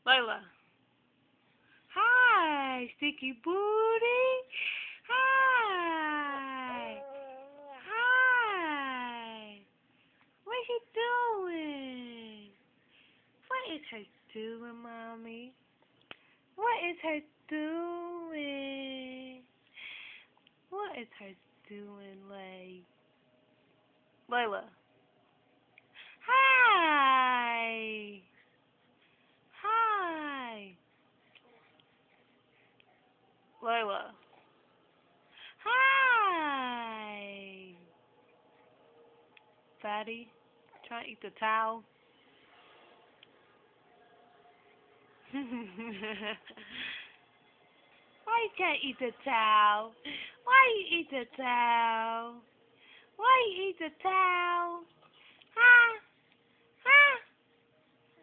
Layla. Hi, sticky booty. Hi. Hi. What you doing? What is her doing, mommy? What is her doing? What is her doing, Layla? Hi. Hi. Layla. Hi. Fatty. Trying to eat the towel. Why you can't eat the towel? Why you eat the towel? Why you eat the towel?